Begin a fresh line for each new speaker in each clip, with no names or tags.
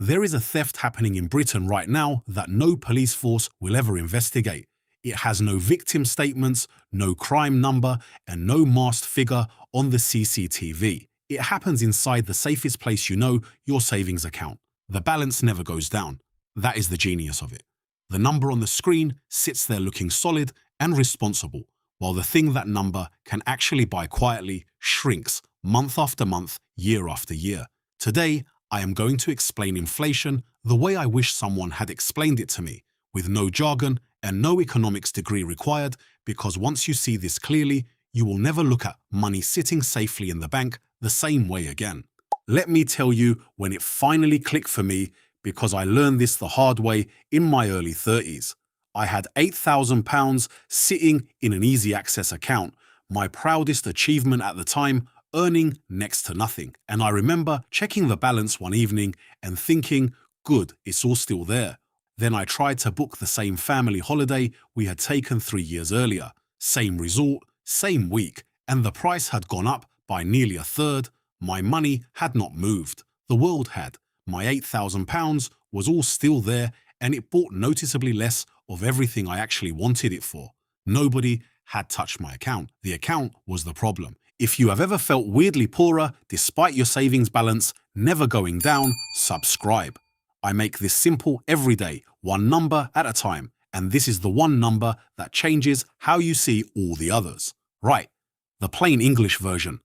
There is a theft happening in Britain right now that no police force will ever investigate. It has no victim statements, no crime number, and no masked figure on the CCTV. It happens inside the safest place you know, your savings account. The balance never goes down. That is the genius of it. The number on the screen sits there looking solid and responsible, while the thing that number can actually buy quietly shrinks month after month, year after year. Today, I am going to explain inflation the way I wish someone had explained it to me, with no jargon and no economics degree required, because once you see this clearly, you will never look at money sitting safely in the bank the same way again. Let me tell you when it finally clicked for me, because I learned this the hard way in my early 30s. I had £8,000 sitting in an easy access account, my proudest achievement at the time, earning next to nothing. And I remember checking the balance one evening and thinking, good, it's all still there. Then I tried to book the same family holiday we had taken 3 years earlier. Same resort, same week, and the price had gone up by nearly a third. My money had not moved. The world had. My £8,000 was all still there, and it bought noticeably less of everything I actually wanted it for. Nobody had touched my account. The account was the problem. If you have ever felt weirdly poorer despite your savings balance never going down, subscribe. I make this simple every day, one number at a time, and this is the one number that changes how you see all the others. Right, the plain English version.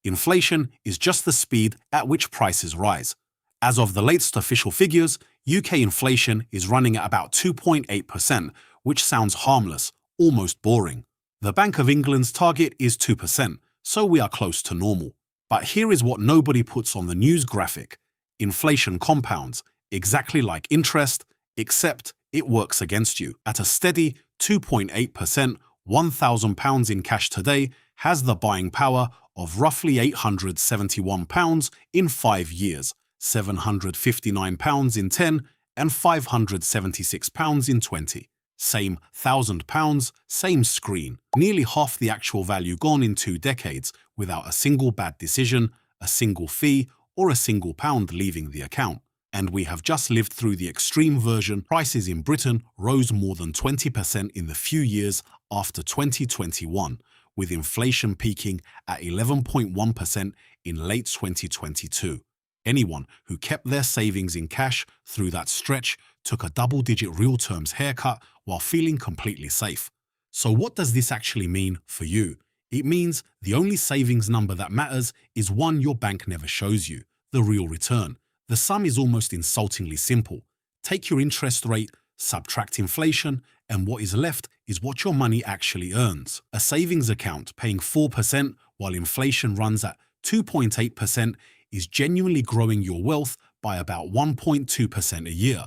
Inflation is just the speed at which prices rise. As of the latest official figures, UK inflation is running at about 2.8%, which sounds harmless, almost boring. The Bank of England's target is 2%, so we are close to normal. But here is what nobody puts on the news graphic. Inflation compounds, exactly like interest, except it works against you. At a steady 2.8%, £1,000 in cash today has the buying power of roughly £871 in 5 years, £759 in 10, and £576 in 20. Same £1,000, same screen. Nearly half the actual value gone in 2 decades without a single bad decision, a single fee, or a single pound leaving the account. And we have just lived through the extreme version. Prices in Britain rose more than 20% in the few years after 2021, with inflation peaking at 11.1% in late 2022. Anyone who kept their savings in cash through that stretch took a double-digit real terms haircut while feeling completely safe. So what does this actually mean for you? It means the only savings number that matters is one your bank never shows you, the real return. The sum is almost insultingly simple. Take your interest rate, subtract inflation, and what is left is what your money actually earns. A savings account paying 4% while inflation runs at 2.8% is genuinely growing your wealth by about 1.2% a year.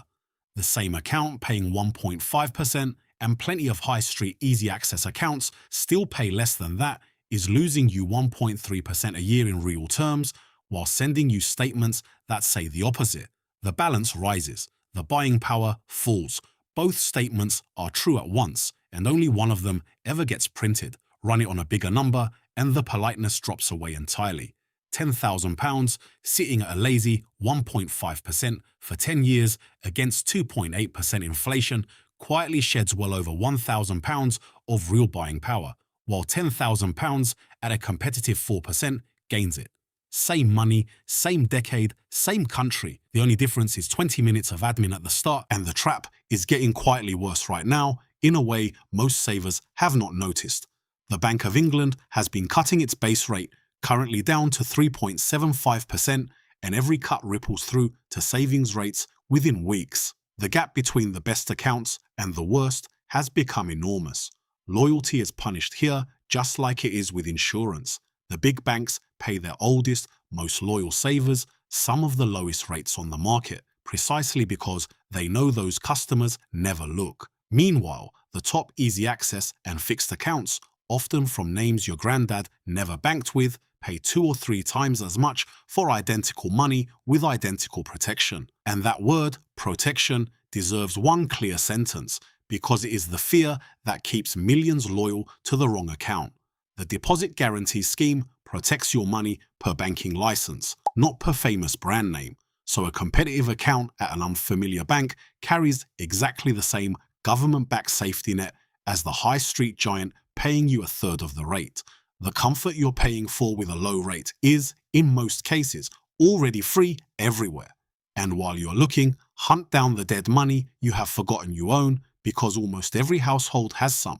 The same account paying 1.5% and plenty of high street easy access accounts still pay less than that is losing you 1.3% a year in real terms while sending you statements that say the opposite. The balance rises, the buying power falls. Both statements are true at once, and only one of them ever gets printed. Run it on a bigger number, and the politeness drops away entirely. £10,000 sitting at a lazy 1.5% for 10 years against 2.8% inflation quietly sheds well over £1,000 of real buying power, while £10,000 at a competitive 4% gains it. Same money, same decade, same country. The only difference is 20 minutes of admin at the start, and the trap is getting quietly worse right now in a way most savers have not noticed. The Bank of England has been cutting its base rate, currently down to 3.75%, and every cut ripples through to savings rates within weeks. The gap between the best accounts and the worst has become enormous. Loyalty is punished here just like it is with insurance. The big banks pay their oldest, most loyal savers some of the lowest rates on the market, precisely because they know those customers never look. Meanwhile, the top easy access and fixed accounts, often from names your granddad never banked with, pay 2 or 3 times as much for identical money with identical protection. And that word, protection, deserves one clear sentence, because it is the fear that keeps millions loyal to the wrong account. The Deposit Guarantee Scheme protects your money per banking license, not per famous brand name. So a competitive account at an unfamiliar bank carries exactly the same government-backed safety net as the high street giant paying you a third of the rate. The comfort you're paying for with a low rate is, in most cases, already free everywhere. And while you're looking, hunt down the dead money you have forgotten you own, because almost every household has some.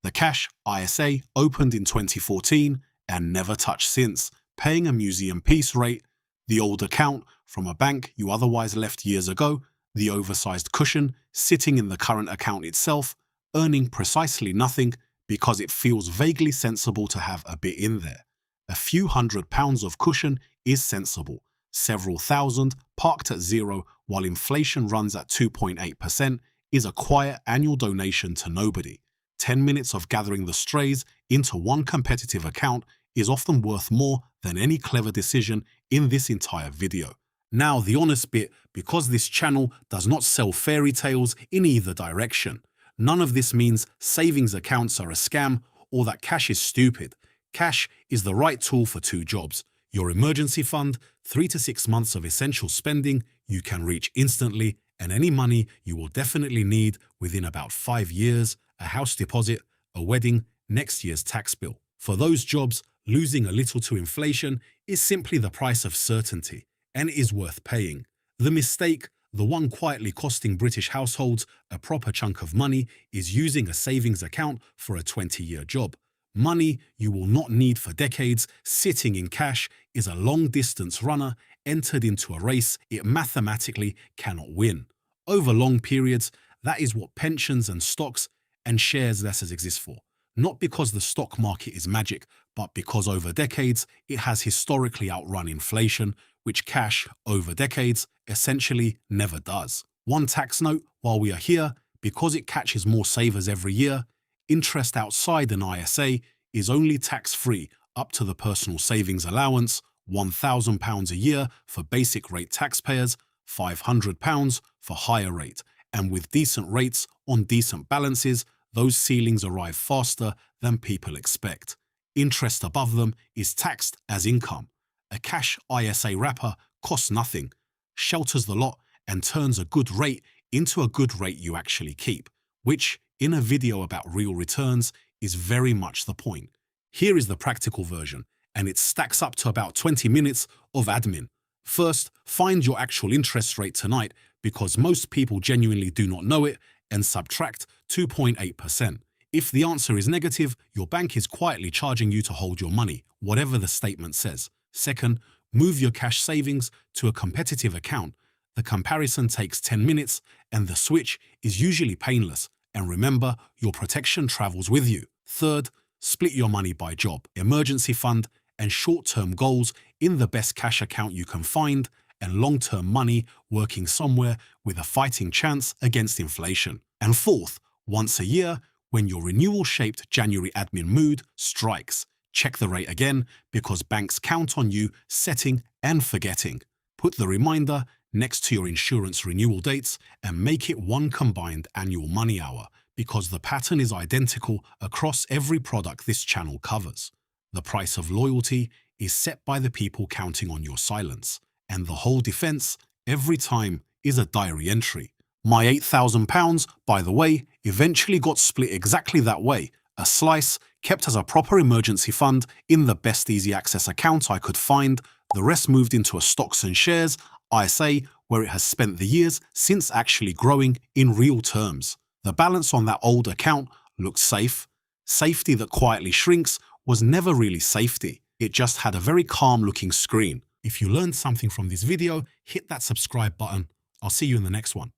The Cash ISA opened in 2014 and never touched since, paying a museum piece rate. The old account from a bank you otherwise left years ago, the oversized cushion sitting in the current account itself, earning precisely nothing because it feels vaguely sensible to have a bit in there. A few £100 of cushion is sensible. Several thousand parked at zero while inflation runs at 2.8% is a quiet annual donation to nobody. 10 minutes of gathering the strays into one competitive account is often worth more than any clever decision in this entire video. Now, the honest bit, because this channel does not sell fairy tales in either direction. None of this means savings accounts are a scam or that cash is stupid. Cash is the right tool for two jobs. Your emergency fund, 3 to 6 months of essential spending you can reach instantly, and any money you will definitely need within about 5 years, a house deposit, a wedding, next year's tax bill. For those jobs, losing a little to inflation is simply the price of certainty, and it is worth paying. The mistake, the one quietly costing British households a proper chunk of money, is using a savings account for a 20-year job. Money you will not need for decades sitting in cash is a long-distance runner entered into a race it mathematically cannot win. Over long periods, that is what pensions and stocks and shares lessors exist for. Not because the stock market is magic, but because over decades it has historically outrun inflation, which cash, over decades, essentially never does. One tax note while we are here: because it catches more savers every year, interest outside an ISA is only tax-free up to the personal savings allowance, £1,000 a year for basic rate taxpayers, £500 for higher rate, and with decent rates on decent balances, those ceilings arrive faster than people expect. Interest above them is taxed as income. A cash ISA wrapper costs nothing, shelters the lot, and turns a good rate into a good rate you actually keep, which, in a video about real returns, is very much the point. Here is the practical version, and it stacks up to about 20 minutes of admin. First, find your actual interest rate tonight, because most people genuinely do not know it, and subtract 2.8%. If the answer is negative, your bank is quietly charging you to hold your money, whatever the statement says. Second, move your cash savings to a competitive account. The comparison takes 10 minutes, and the switch is usually painless. And remember, your protection travels with you. Third, split your money by job, emergency fund, and short-term goals in the best cash account you can find, and long-term money working somewhere with a fighting chance against inflation. And fourth, once a year, when your renewal-shaped January admin mood strikes, check the rate again, because banks count on you setting and forgetting. Put the reminder next to your insurance renewal dates and make it one combined annual money hour, because the pattern is identical across every product this channel covers. The price of loyalty is set by the people counting on your silence, and the whole defense, every time, is a diary entry. My £8,000, by the way, eventually got split exactly that way. A slice kept as a proper emergency fund in the best easy access account I could find. The rest moved into a stocks and shares ISA, where it has spent the years since actually growing in real terms. The balance on that old account looked safe. Safety that quietly shrinks was never really safety. It just had a very calm looking screen. If you learned something from this video, hit that subscribe button. I'll see you in the next one.